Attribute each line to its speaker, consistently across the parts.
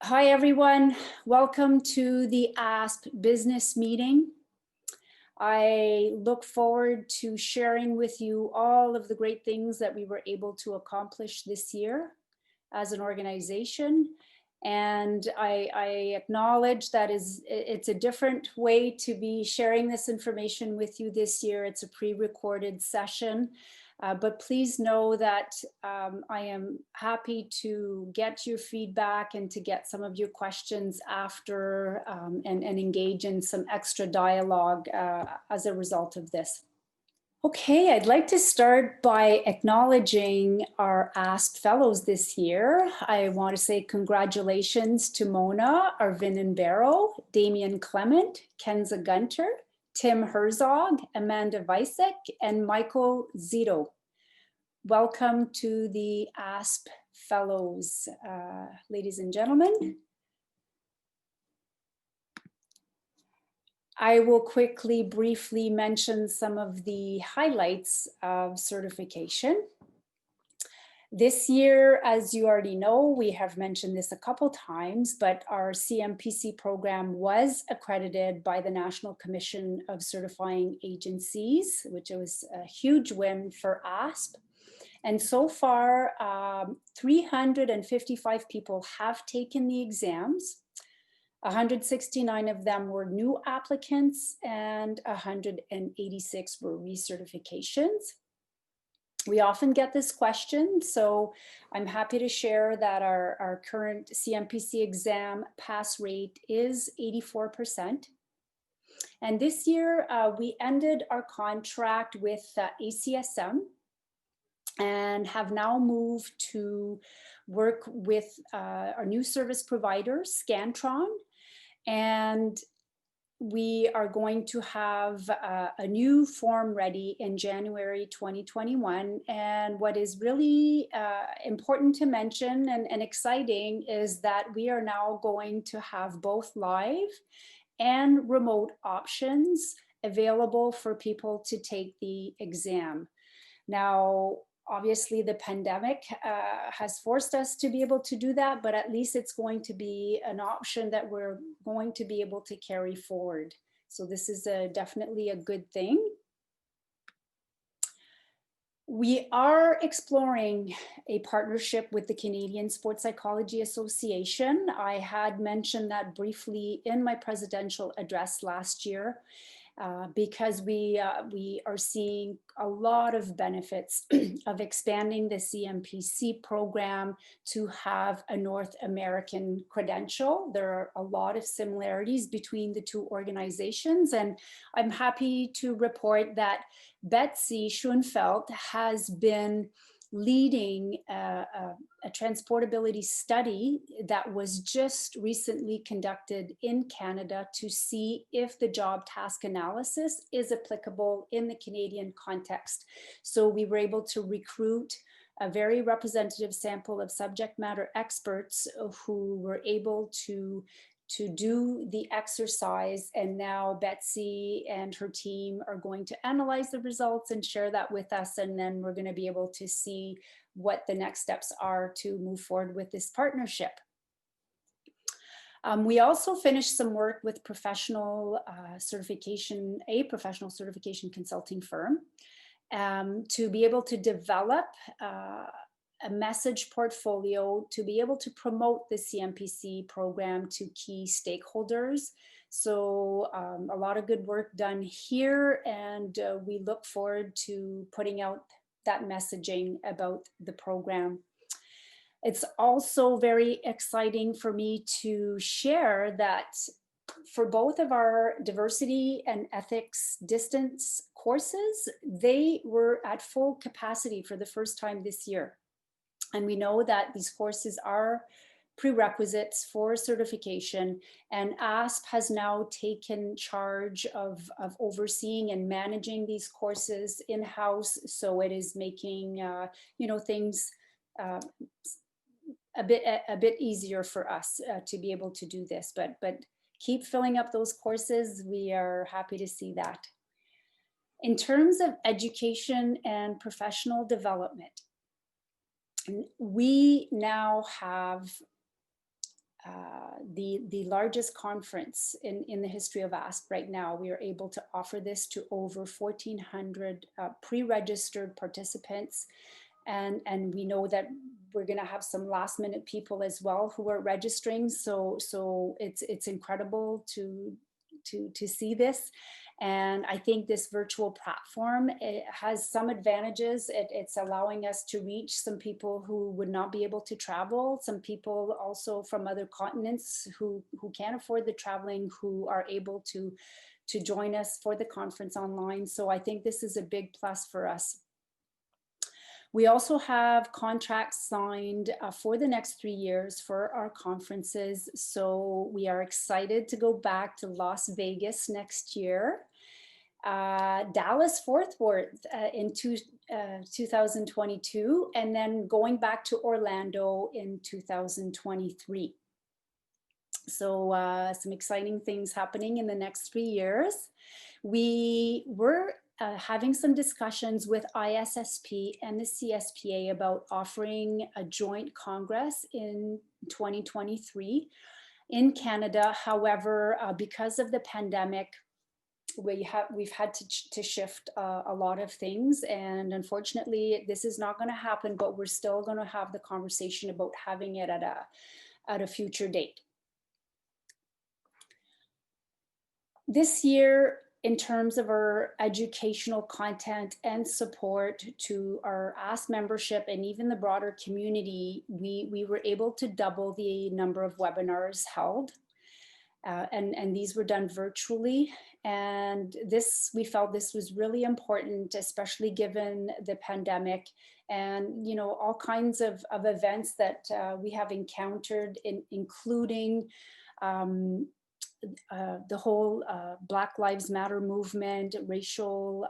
Speaker 1: Hi, everyone. Welcome to the AASP business meeting. I look forward to sharing with you all of the great things that we were able to accomplish this year as an organization. And I acknowledge that it's a different way to be sharing this information with you this year. It's a pre-recorded session. But please know that I am happy to get your feedback and to get some of your questions after and engage in some extra dialogue as a result of this. Okay, I'd like to start by acknowledging our AASP fellows this year. I want to say congratulations to Mona Arvin Barrow, Damian Clement, Kenza Gunter, Tim Herzog, Amanda Weissek, and Michael Zito. Welcome to the AASP fellows, ladies and gentlemen. I will quickly, briefly mention some of the highlights of certification. This year, as you already know, we have mentioned this a couple times, but our CMPC program was accredited by the National Commission of Certifying Agencies, which was a huge win for AASP. And so far, 355 people have taken the exams. 169 of them were new applicants and 186 were recertifications. We often get this question, so I'm happy to share that our current CMPC exam pass rate is 84%. And this year, we ended our contract with ACSM and have now moved to work with our new service provider, Scantron. And we are going to have a new form ready in January 2021. And what is really important to mention and exciting is that we are now going to have both live and remote options available for people to take the exam. Now, obviously, the pandemic has forced us to be able to do that, but at least it's going to be an option that we're going to be able to carry forward. So this is definitely a good thing. We are exploring a partnership with the Canadian Sports Psychology Association. I had mentioned that briefly in my presidential address last year. Because we are seeing a lot of benefits of expanding the CMPC program to have a North American credential. There are a lot of similarities between the two organizations, and I'm happy to report that Betsy Schoenfeld has been leading a transportability study that was just recently conducted in Canada to see if the job task analysis is applicable in the Canadian context. So we were able to recruit a very representative sample of subject matter experts who were able to do the exercise, and now Betsy and her team are going to analyze the results and share that with us, and then we're going to be able to see what the next steps are to move forward with this partnership. We also finished some work with a professional certification consulting firm to be able to develop a message portfolio to be able to promote the CMPC program to key stakeholders. So a lot of good work done here, and we look forward to putting out that messaging about the program. It's also very exciting for me to share that for both of our diversity and ethics distance courses, they were at full capacity for the first time this year. And we know that these courses are prerequisites for certification, and AASP has now taken charge of overseeing and managing these courses in-house. So it is making things a bit easier for us to be able to do this. But keep filling up those courses. We are happy to see that. In terms of education and professional development, we now have the largest conference in the history of AASP right now. We are able to offer this to over 1,400 pre-registered participants. And we know that we're going to have some last minute people as well who are registering. So it's incredible to see this. And I think this virtual platform, it has some advantages. It's allowing us to reach some people who would not be able to travel, some people also from other continents who can't afford the traveling, who are able to join us for the conference online. So I think this is a big plus for us. We also have contracts signed for the next 3 years for our conferences. So we are excited to go back to Las Vegas next year, Dallas, Fort Worth in 2022, and then going back to Orlando in 2023. So some exciting things happening in the next 3 years. We were having some discussions with AASP and the CSPA about offering a joint congress in 2023 in Canada. However, because of the pandemic, we've had to shift a lot of things, and unfortunately this is not going to happen, but we're still going to have the conversation about having it at a future date. This year, in terms of our educational content and support to our AASP membership and even the broader community, we were able to double the number of webinars held. And these were done virtually. And we felt this was really important, especially given the pandemic and, you know, all kinds of events that we have encountered, including the whole Black Lives Matter movement, racial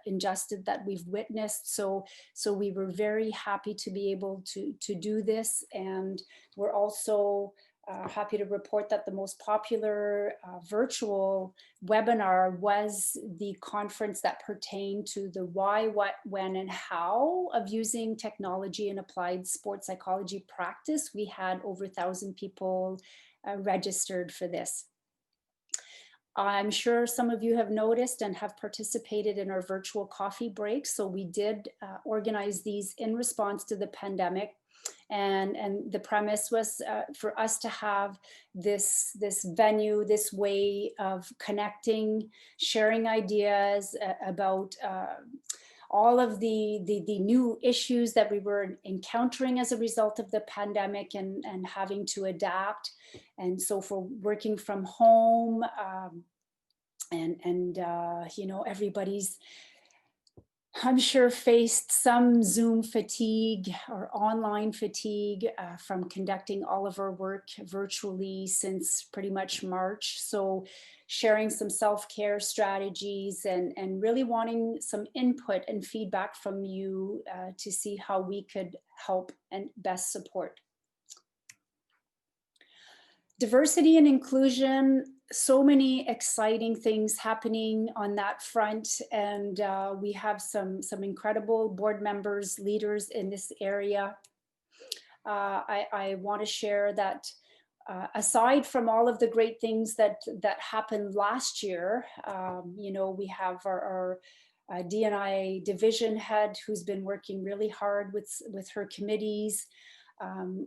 Speaker 1: injustice that we've witnessed. So we were very happy to be able to do this. And we're also happy to report that the most popular virtual webinar was the conference that pertained to the why, what, when, and how of using technology in applied sports psychology practice. We had over 1,000 people registered for this. I'm sure some of you have noticed and have participated in our virtual coffee breaks. So we did organize these in response to the pandemic. And the premise was for us to have this venue, this way of connecting, sharing ideas about all of the new issues that we were encountering as a result of the pandemic and having to adapt. And so for working from home and you know, everybody's, I'm sure, faced some Zoom fatigue or online fatigue from conducting all of our work virtually since pretty much March. So sharing some self-care strategies and really wanting some input and feedback from you to see how we could help and best support. Diversity and inclusion, so many exciting things happening on that front. And we have some incredible board members, leaders in this area. I want to share that aside from all of the great things that happened last year, you know, we have our DNI division head who's been working really hard with her committees.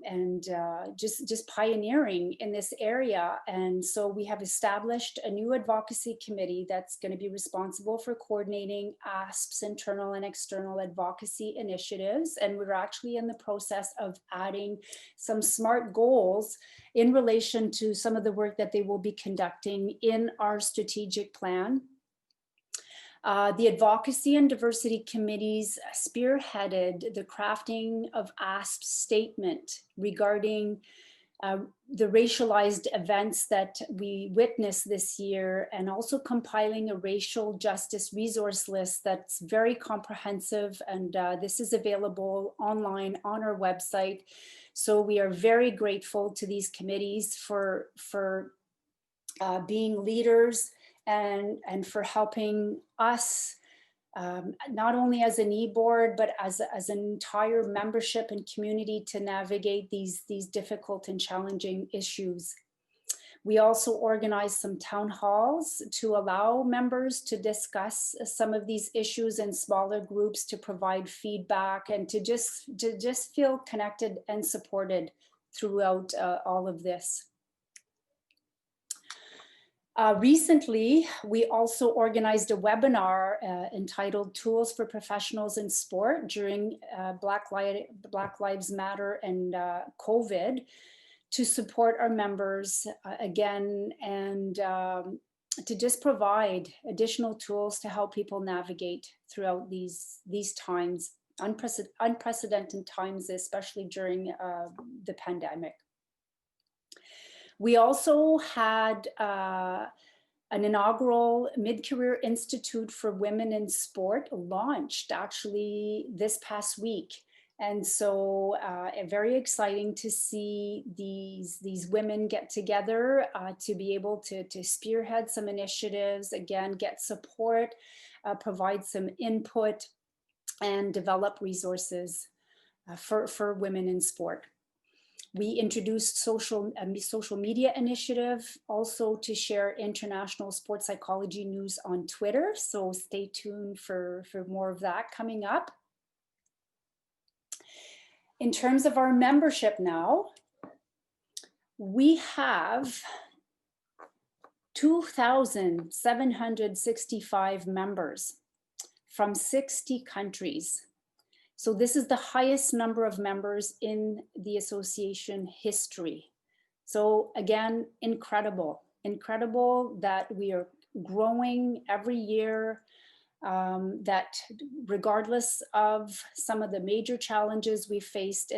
Speaker 1: And just pioneering in this area. And so we have established a new advocacy committee that's going to be responsible for coordinating AASP's internal and external advocacy initiatives. And we're actually in the process of adding some SMART goals in relation to some of the work that they will be conducting in our strategic plan. The Advocacy and Diversity Committees spearheaded the crafting of AASP's statement regarding the racialized events that we witnessed this year, and also compiling a racial justice resource list that's very comprehensive. And this is available online on our website. So we are very grateful to these committees for being leaders and for helping us, not only as an e-board, but as an entire membership and community to navigate these difficult and challenging issues. We also organized some town halls to allow members to discuss some of these issues in smaller groups, to provide feedback and to just feel connected and supported throughout all of this. Recently, we also organized a webinar entitled Tools for Professionals in Sport during Black Lives Matter and COVID, to support our members again, and to just provide additional tools to help people navigate throughout these times, unprecedented times, especially during the pandemic. We also had an inaugural Mid-Career Institute for Women in Sport launched actually this past week. And so very exciting to see these women get together to be able to spearhead some initiatives, again, get support, provide some input, and develop resources for women in sport. We introduced social media initiative also to share international sports psychology news on Twitter. So stay tuned for more of that coming up. In terms of our membership now, we have 2,765 members from 60 countries. So this is the highest number of members in the association history. So again, incredible that we are growing every year, that regardless of some of the major challenges we faced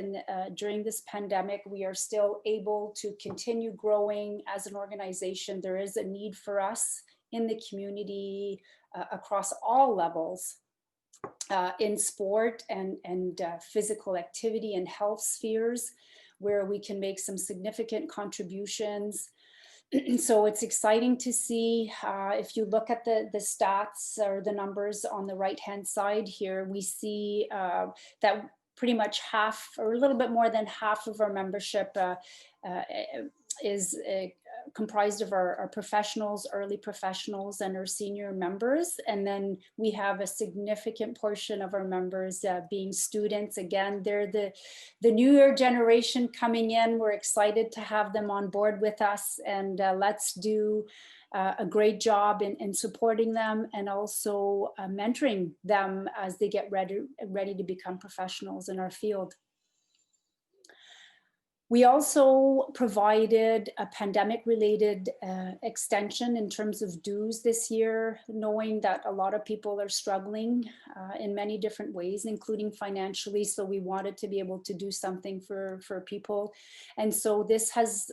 Speaker 1: during this pandemic, we are still able to continue growing as an organization. There is a need for us in the community across all levels. In sport and physical activity and health spheres, where we can make some significant contributions. So it's exciting to see, if you look at the stats or the numbers on the right-hand side here, we see that pretty much half, or a little bit more than half of our membership is comprised of our professionals, early professionals, and our senior members. And then we have a significant portion of our members being students. Again, they're the newer generation coming in. We're excited to have them on board with us, and let's do a great job in supporting them and also mentoring them as they get ready to become professionals in our field. We also provided a pandemic-related extension in terms of dues this year, knowing that a lot of people are struggling in many different ways, including financially. So we wanted to be able to do something for people. And so this has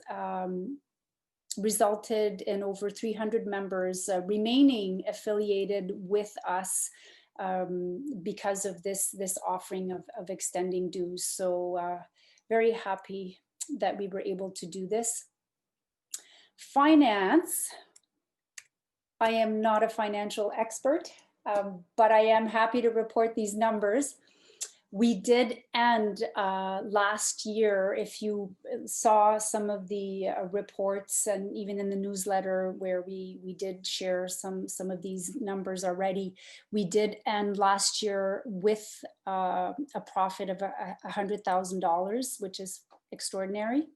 Speaker 1: resulted in over 300 members remaining affiliated with us because of this offering of extending dues. So very happy that we were able to do this. Finance, I am not a financial expert, but I am happy to report these numbers. We did end last year, if you saw some of the reports and even in the newsletter where we did share some of these numbers already, we did end last year with a profit of $100,000, which is extraordinary.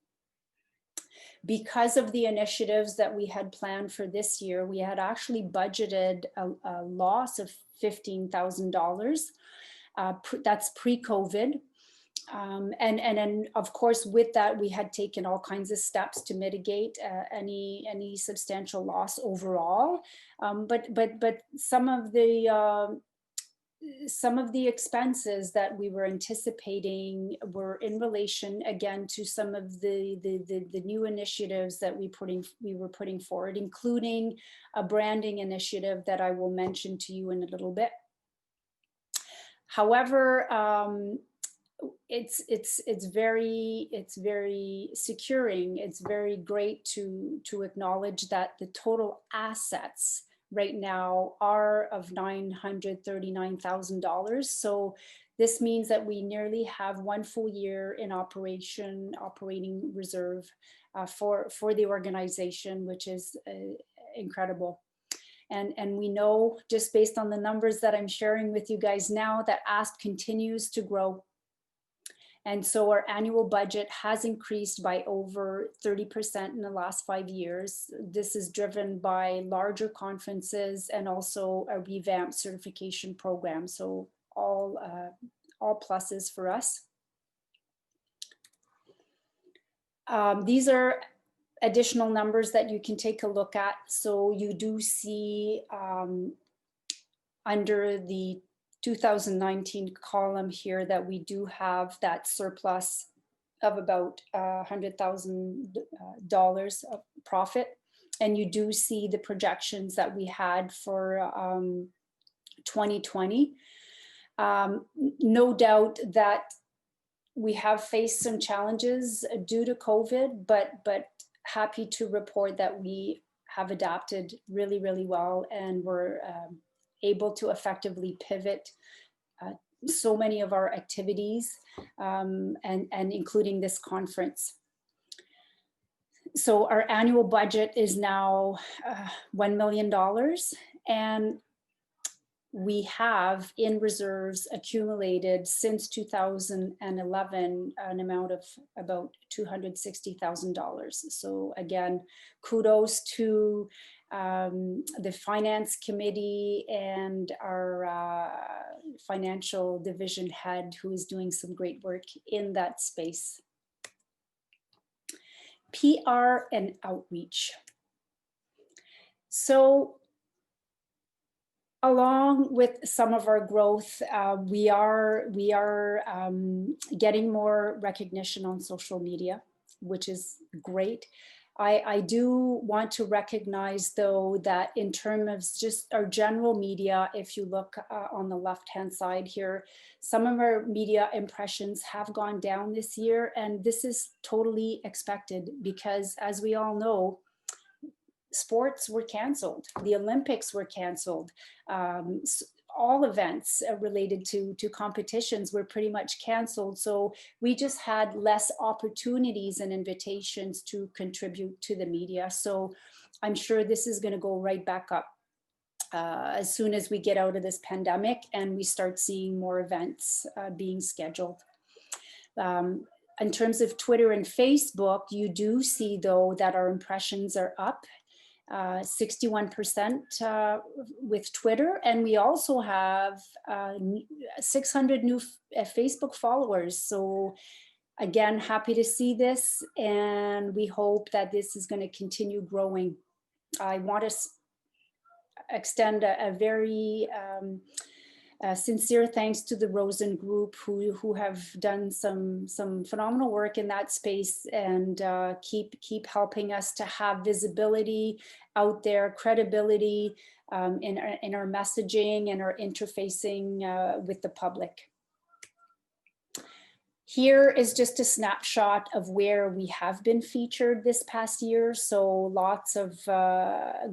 Speaker 1: Because of the initiatives that we had planned for this year, we had actually budgeted a loss of $15,000. That's pre-COVID. And then of course, with that, we had taken all kinds of steps to mitigate any substantial loss overall. But some of the expenses that we were anticipating were in relation, again, to some of the new initiatives that we were putting forward, including a branding initiative that I will mention to you in a little bit. However, it's very securing. It's very great to acknowledge that the total assets right now are of $939,000. So this means that we nearly have one full year in operating reserve for the organization, which is incredible. And we know, just based on the numbers that I'm sharing with you guys now, that AASP continues to grow. And so our annual budget has increased by over 30% in the last 5 years. This is driven by larger conferences and also a revamped certification program. So all pluses for us. These are additional numbers that you can take a look at. So you do see under the 2019 column here that we do have that surplus of about $100,000 of profit. And you do see the projections that we had for 2020. No doubt that we have faced some challenges due to COVID, but happy to report that we have adapted really, really well, and we're able to effectively pivot so many of our activities, and including this conference. So our annual budget is now $1 million, and we have in reserves accumulated since 2011 an amount of about $260,000. So again, kudos to the finance committee and our financial division head, who is doing some great work in that space. PR and outreach. So along with some of our growth, we are getting more recognition on social media, which is great. I do want to recognize, though, that in terms of just our general media, if you look on the left-hand side here, some of our media impressions have gone down this year, and this is totally expected because, as we all know, sports were canceled, the Olympics were canceled, all events related to competitions were pretty much canceled. So we just had less opportunities and invitations to contribute to the media. So I'm sure this is going to go right back up as soon as we get out of this pandemic and we start seeing more events being scheduled. In terms of Twitter and Facebook, you do see, though, that our impressions are up 61% with Twitter, and we also have 600 new Facebook followers. So again, happy to see this, and we hope that this is going to continue growing. I want to extend a very sincere thanks to the Rosen Group, who have done some phenomenal work in that space and keep helping us to have visibility out there, credibility in our messaging and our interfacing with the public. Here is just a snapshot of where we have been featured this past year. So lots of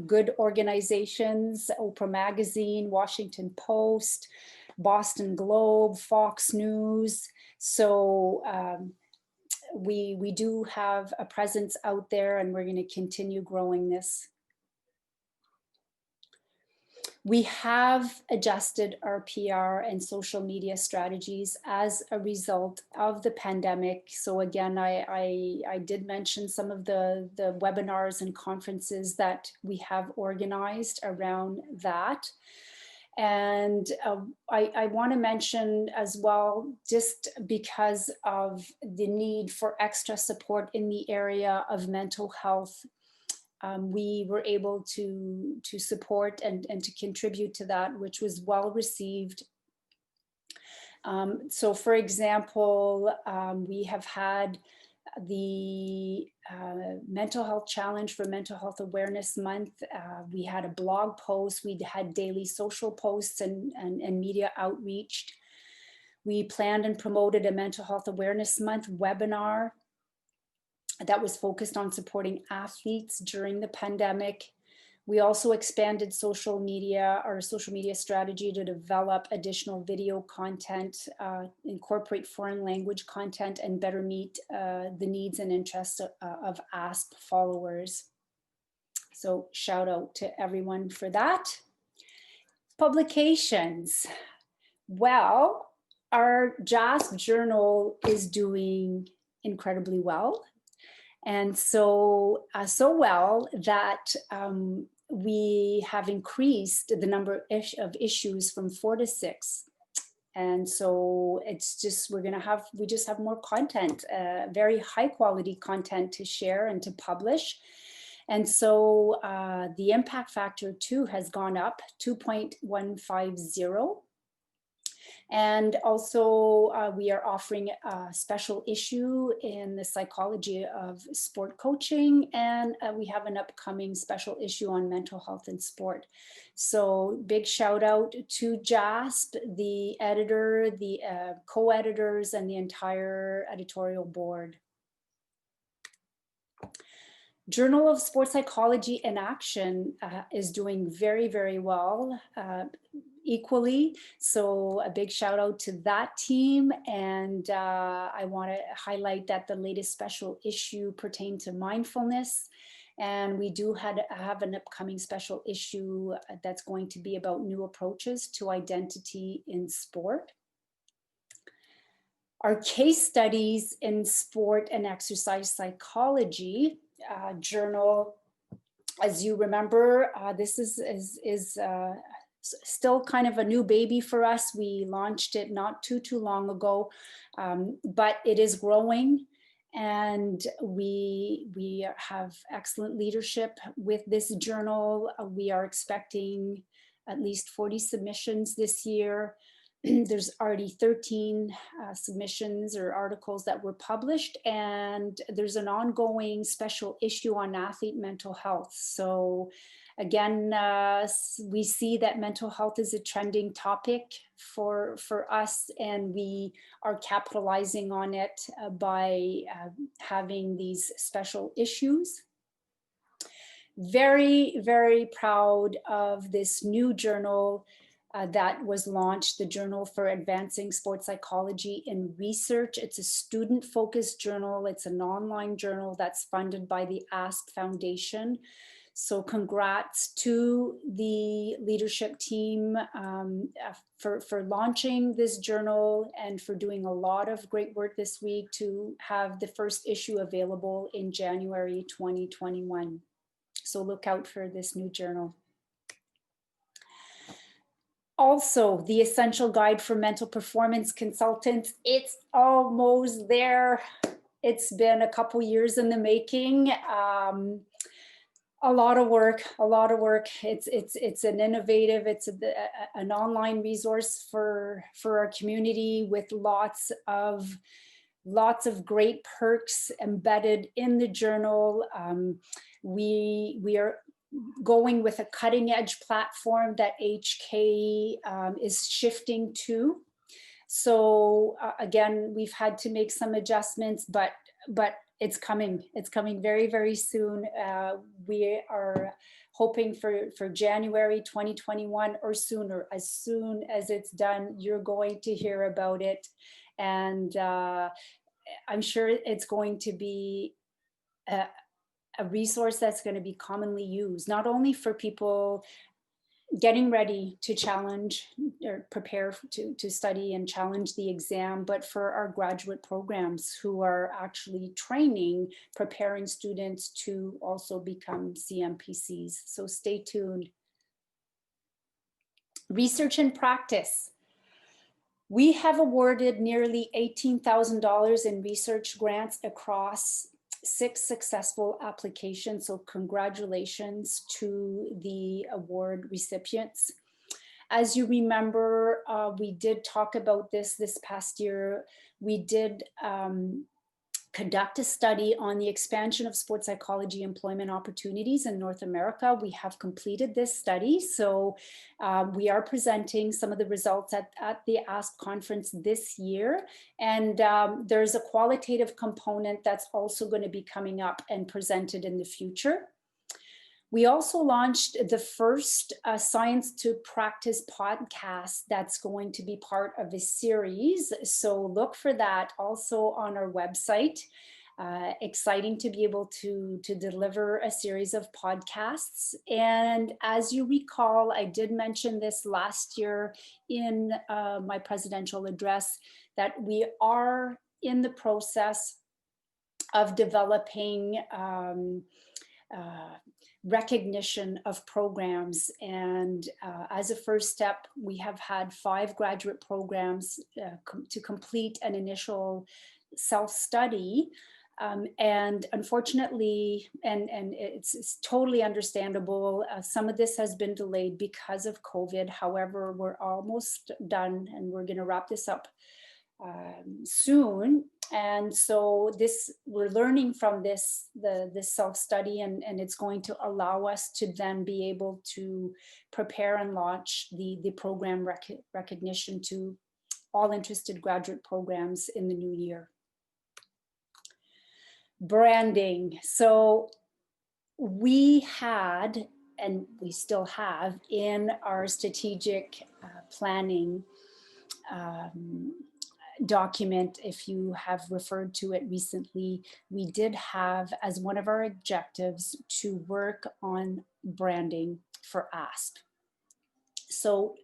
Speaker 1: good organizations: Oprah Magazine, Washington Post, Boston Globe, Fox News. So we do have a presence out there, and we're going to continue growing this. We have adjusted our PR and social media strategies as a result of the pandemic. So again, I did mention some of the webinars and conferences that we have organized around that. And I want to mention as well, just because of the need for extra support in the area of mental health, we were able to support and to contribute to that, which was well received. So for example, we have had the Mental Health Challenge for Mental Health Awareness Month. We had a blog post, we had daily social posts and media outreach. We planned and promoted a Mental Health Awareness Month webinar that was focused on supporting athletes during the pandemic. We also expanded our social media strategy to develop additional video content, incorporate foreign language content, and better meet the needs and interests of AASP followers. So shout out to everyone for that. Publications. Well, our JASP journal is doing incredibly well. And so well that we have increased the number of issues from 4 to 6. And so it's just, we just have more content, very high quality content to share and to publish. And so the impact factor too has gone up 2.150. And also we are offering a special issue in the psychology of sport coaching, and we have an upcoming special issue on mental health in sport. So big shout out to JASP, the editor, the co-editors, and the entire editorial board. Journal of Sports Psychology in Action is doing very, very well. Equally. So a big shout out to that team. And I want to highlight that the latest special issue pertained to mindfulness. And we do have an upcoming special issue that's going to be about new approaches to identity in sport. Our case studies in sport and exercise psychology journal, as you remember, this is still kind of a new baby for us. We launched it not too long ago, but it is growing, and we have excellent leadership with this journal. We are expecting at least 40 submissions this year. There's already 13 submissions or articles that were published, and there's an ongoing special issue on athlete mental health. So again, we see that mental health is a trending topic for us, and we are capitalizing on it by having these special issues. Very, very proud of this new journal that was launched, the Journal for Advancing Sports Psychology in Research. It's a student-focused journal. It's an online journal that's funded by the AASP Foundation. So congrats to the leadership team for launching this journal and for doing a lot of great work this week to have the first issue available in January 2021. So look out for this new journal. Also, the Essential Guide for Mental Performance Consultants, it's almost there. It's been a couple years in the making. A lot of work. It's an innovative, it's an online resource for our community with lots of great perks embedded in the journal. We are going with a cutting edge platform that HK is shifting to. So again, we've had to make some adjustments, but it's coming. It's coming very, very soon. We are hoping for January 2021 or sooner. As soon as it's done, you're going to hear about it. And I'm sure it's going to be a resource that's going to be commonly used, not only for people getting ready to challenge or prepare to study and challenge the exam, but for our graduate programs who are actually training, preparing students to also become CMPCs. So stay tuned. Research and practice. We have awarded nearly $18,000 in research grants across 6 successful applications. So congratulations to the award recipients. As you remember, we did talk about this past year. We did conduct a study on the expansion of sports psychology employment opportunities in North America. We have completed this study. So we are presenting some of the results at the AASP conference this year. And there's a qualitative component that's also going to be coming up and presented in the future. We also launched the first Science to Practice podcast that's going to be part of a series. So look for that also on our website. Exciting to be able to deliver a series of podcasts. And as you recall, I did mention this last year in my presidential address, that we are in the process of developing recognition of programs. And as a first step, we have had 5 graduate programs to complete an initial self-study. And unfortunately, and it's totally understandable, some of this has been delayed because of COVID. However, we're almost done and we're going to wrap this up soon. And so we're learning from this self-study, and it's going to allow us to then be able to prepare and launch the program recognition to all interested graduate programs in the new year. Branding. So we had, and we still have in our strategic planning document, if you have referred to it recently, we did have as one of our objectives to work on branding for AASP. So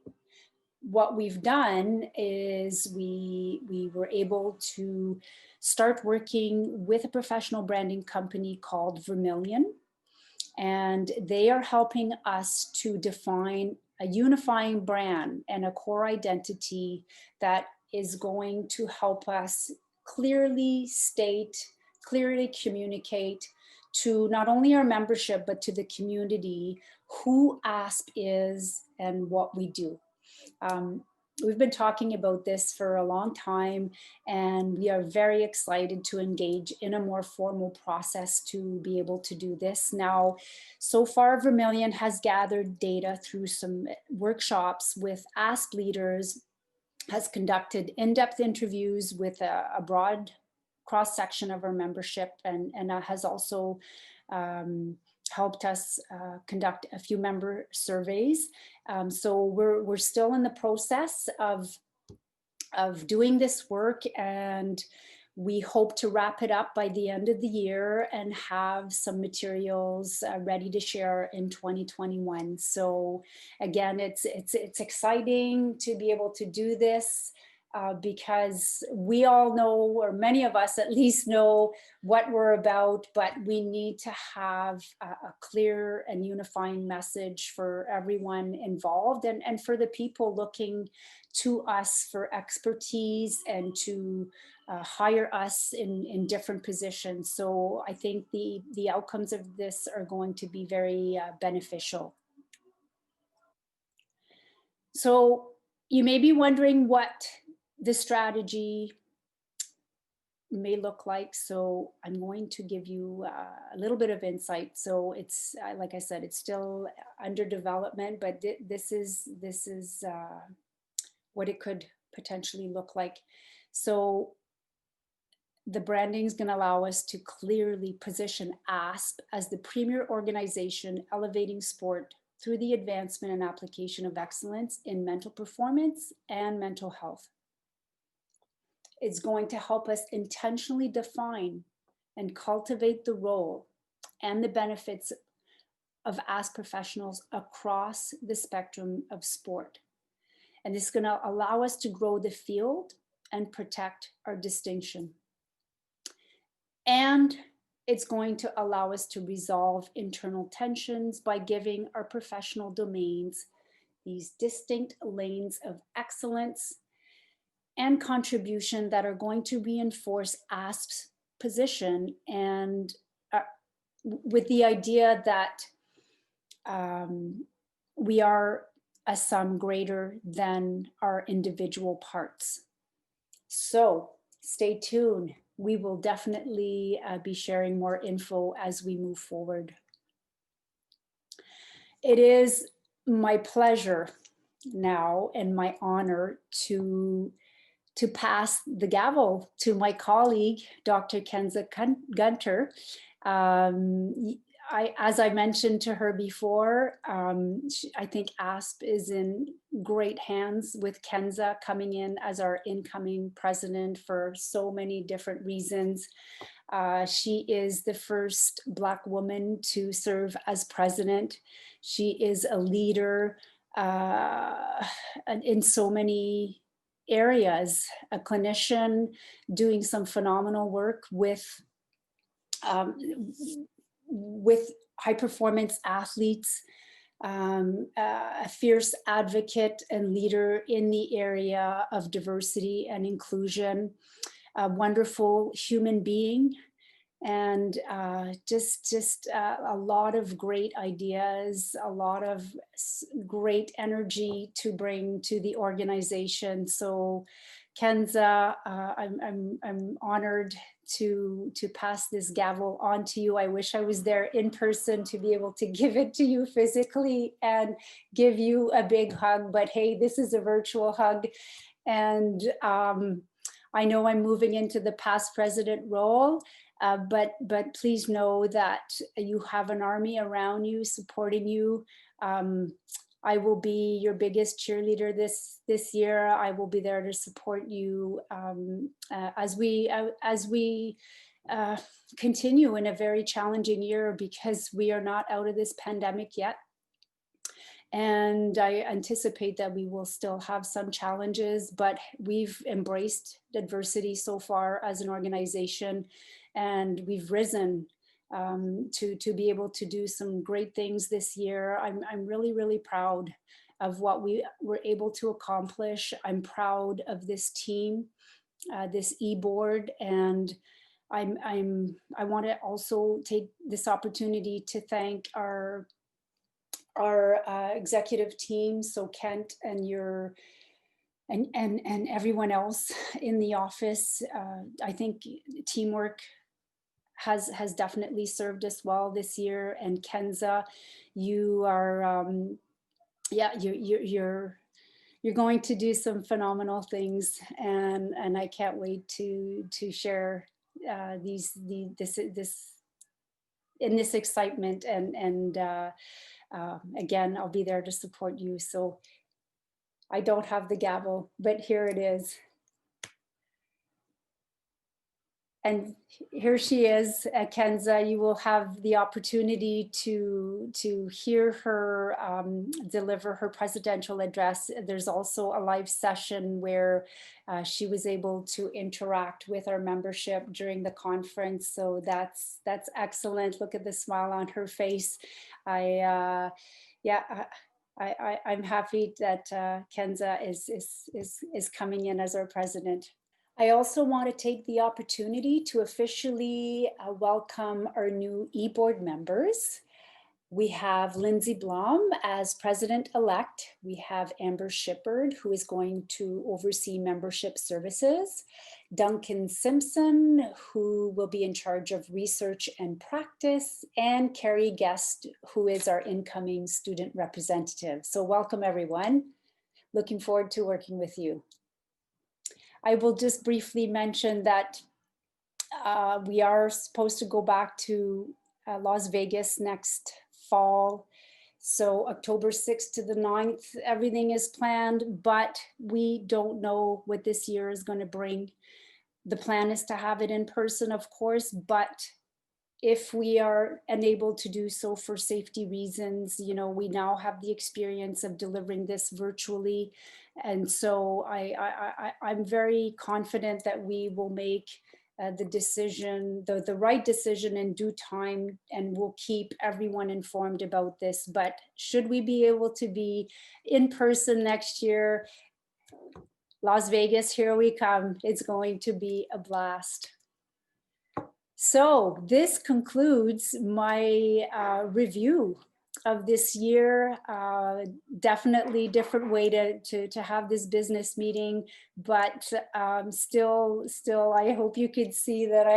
Speaker 1: what we've done is we were able to start working with a professional branding company called Vermilion, and they are helping us to define a unifying brand and a core identity that is going to help us clearly state, clearly communicate to not only our membership, but to the community who AASP is and what we do. We've been talking about this for a long time, and we are very excited to engage in a more formal process to be able to do this. Now, so far, Vermilion has gathered data through some workshops with AASP leaders, has conducted in-depth interviews with a broad cross-section of our membership, and has also helped us conduct a few member surveys. So we're still in the process of doing this work, and we hope to wrap it up by the end of the year and have some materials ready to share in 2021. So again, it's exciting to be able to do this because we all know, or many of us at least know, what we're about, but we need to have a clear and unifying message for everyone involved, and for the people looking to us for expertise and to hire us in different positions. So I think the outcomes of this are going to be very beneficial. So you may be wondering what the strategy may look like. So I'm going to give you a little bit of insight. So it's like I said, it's still under development, but this is what it could potentially look like. So the branding is going to allow us to clearly position AASP as the premier organization elevating sport through the advancement and application of excellence in mental performance and mental health. It's going to help us intentionally define and cultivate the role and the benefits of AASP professionals across the spectrum of sport. And this is going to allow us to grow the field and protect our distinction. And it's going to allow us to resolve internal tensions by giving our professional domains these distinct lanes of excellence and contribution that are going to reinforce AASP's position, and with the idea that we are a sum greater than our individual parts. So stay tuned. We will definitely be sharing more info as we move forward. It is my pleasure now and my honor to pass the gavel to my colleague, Dr. Kenza Gunter. as I mentioned to her before, I think AASP is in great hands with Kenza coming in as our incoming president for so many different reasons. She is the first Black woman to serve as president. She is a leader in so many areas, a clinician doing some phenomenal work um, with high performance athletes, a fierce advocate and leader in the area of diversity and inclusion, a wonderful human being, and just a lot of great ideas, a lot of great energy to bring to the organization. So Kenza, I'm honored to pass this gavel on to you. I wish I was there in person to be able to give it to you physically and give you a big hug, but hey, this is a virtual hug. And I know I'm moving into the past president role, but please know that you have an army around you supporting you. I will be your biggest cheerleader this year. I will be there to support you as we continue in a very challenging year, because we are not out of this pandemic yet. And I anticipate that we will still have some challenges, but we've embraced adversity so far as an organization, and we've risen to be able to do some great things this year. I'm really, really proud of what we were able to accomplish. I'm proud of this team, this e-board, and I want to also take this opportunity to thank our executive team, so Kent and your and everyone else in the office. I think teamwork has definitely served us well this year. And Kenza, you are yeah, you're going to do some phenomenal things, and I can't wait to share this in this excitement, and again, I'll be there to support you. So I don't have the gavel, but here it is. And here she is, Kenza. You will have the opportunity to hear her deliver her presidential address. There's also a live session where she was able to interact with our membership during the conference. So that's excellent. Look at the smile on her face. I'm happy that Kenza is coming in as our president. I also want to take the opportunity to officially welcome our new e-board members. We have Lindsay Blom as president-elect. We have Amber Shippard, who is going to oversee membership services. Duncan Simpson, who will be in charge of research and practice. And Carrie Guest, who is our incoming student representative. So welcome, everyone. Looking forward to working with you. I will just briefly mention that we are supposed to go back to Las Vegas next fall. So October 6th to the 9th, everything is planned, but we don't know what this year is going to bring. The plan is to have it in person, of course, but if we are unable to do so for safety reasons, you know, we now have the experience of delivering this virtually. And so I'm very confident that we will make the decision, the right decision in due time, and we'll keep everyone informed about this. But should we be able to be in person next year, Las Vegas, here we come. It's going to be a blast. So this concludes my review of this year. Definitely different way to have this business meeting, but still, I hope you could see that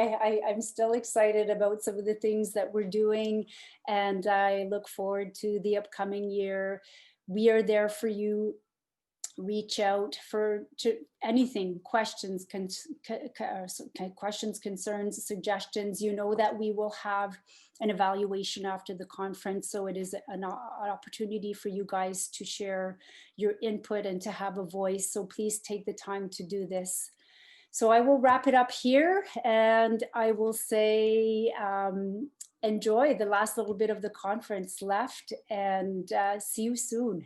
Speaker 1: I'm still excited about some of the things that we're doing, and I look forward to the upcoming year. We are there for you reach out to anything, questions, concerns, suggestions. You know that we will have an evaluation after the conference, so it is an opportunity for you guys to share your input and to have a voice. So please take the time to do this. So I will wrap it up here, and I will say enjoy the last little bit of the conference left, and see you soon.